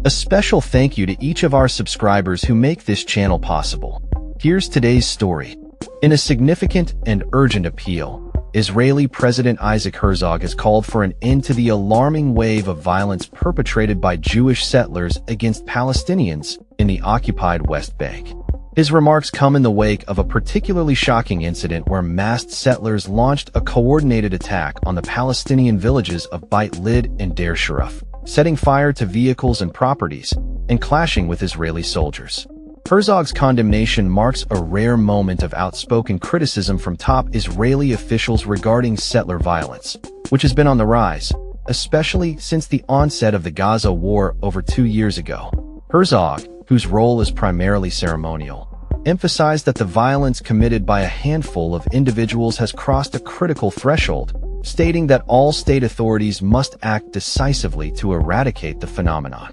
A special thank you to each of our subscribers who make this channel possible. Here's today's story. In a significant and urgent appeal, Israeli President Isaac Herzog has called for an end to the alarming wave of violence perpetrated by Jewish settlers against Palestinians in the occupied West Bank. His remarks come in the wake of a particularly shocking incident where masked settlers launched a coordinated attack on the Palestinian villages of Beit Lid and Deir Sharaf, setting fire to vehicles and properties, and clashing with Israeli soldiers. Herzog's condemnation marks a rare moment of outspoken criticism from top Israeli officials regarding settler violence, which has been on the rise, especially since the onset of the Gaza war over 2 years ago. Herzog, whose role is primarily ceremonial, emphasized that the violence committed by a handful of individuals has crossed a critical threshold, stating that all state authorities must act decisively to eradicate the phenomenon.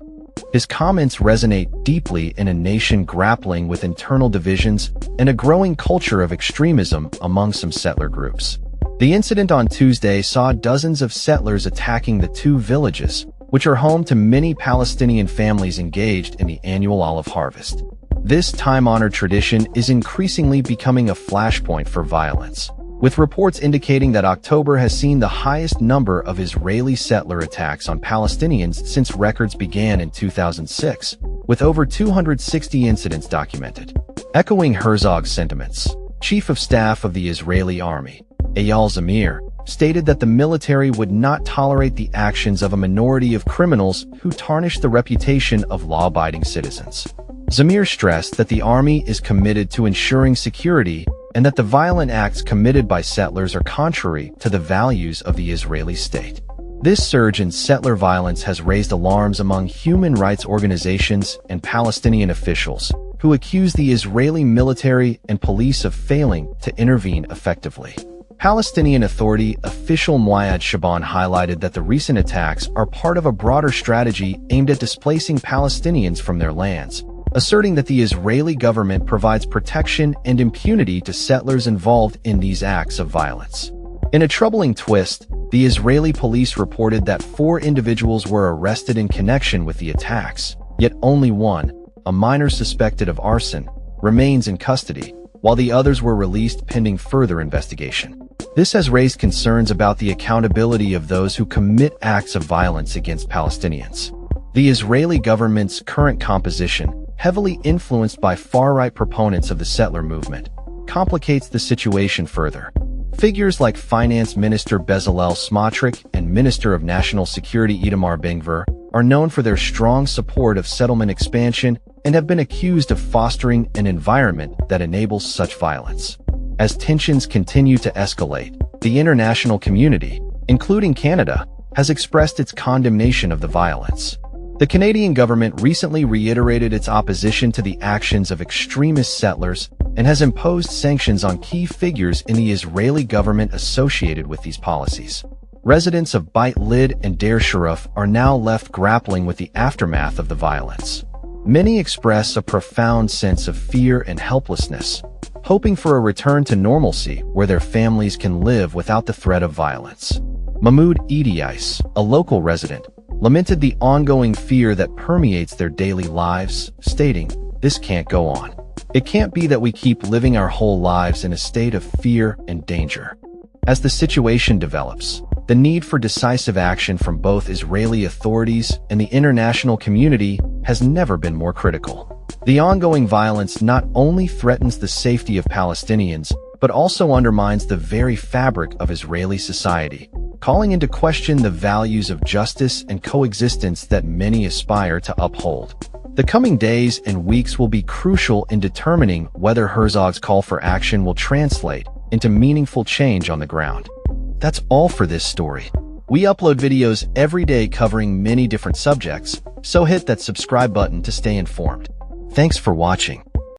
His comments resonate deeply in a nation grappling with internal divisions and a growing culture of extremism among some settler groups. The incident on Tuesday saw dozens of settlers attacking the two villages, which are home to many Palestinian families engaged in the annual olive harvest. This time-honored tradition is increasingly becoming a flashpoint for violence, with reports indicating that October has seen the highest number of Israeli settler attacks on Palestinians since records began in 2006, with over 260 incidents documented. Echoing Herzog's sentiments, Chief of Staff of the Israeli Army, Eyal Zamir, stated that the military would not tolerate the actions of a minority of criminals who tarnish the reputation of law-abiding citizens. Zamir stressed that the army is committed to ensuring security and that the violent acts committed by settlers are contrary to the values of the Israeli state. This surge in settler violence has raised alarms among human rights organizations and Palestinian officials, who accuse the Israeli military and police of failing to intervene effectively. Palestinian Authority official Muayyad Shaban highlighted that the recent attacks are part of a broader strategy aimed at displacing Palestinians from their lands, asserting that the Israeli government provides protection and impunity to settlers involved in these acts of violence. In a troubling twist, the Israeli police reported that 4 individuals were arrested in connection with the attacks, yet only one, a minor suspected of arson, remains in custody, while the others were released pending further investigation. This has raised concerns about the accountability of those who commit acts of violence against Palestinians. The Israeli government's current composition, heavily influenced by far-right proponents of the settler movement, complicates the situation further. Figures like Finance Minister Bezalel Smotrich and Minister of National Security Itamar Ben-Gvir are known for their strong support of settlement expansion and have been accused of fostering an environment that enables such violence. As tensions continue to escalate, the international community, including Canada, has expressed its condemnation of the violence. The Canadian government recently reiterated its opposition to the actions of extremist settlers and has imposed sanctions on key figures in the Israeli government associated with these policies. Residents of Beit Lid and Deir Sharaf are now left grappling with the aftermath of the violence. Many express a profound sense of fear and helplessness, hoping for a return to normalcy where their families can live without the threat of violence. Mahmoud Ediais, a local resident, lamented the ongoing fear that permeates their daily lives, stating, "This can't go on. It can't be that we keep living our whole lives in a state of fear and danger." As the situation develops, the need for decisive action from both Israeli authorities and the international community has never been more critical. The ongoing violence not only threatens the safety of Palestinians, but also undermines the very fabric of Israeli society, calling into question the values of justice and coexistence that many aspire to uphold. The coming days and weeks will be crucial in determining whether Herzog's call for action will translate into meaningful change on the ground. That's all for this story. We upload videos every day covering many different subjects, so hit that subscribe button to stay informed. Thanks for watching.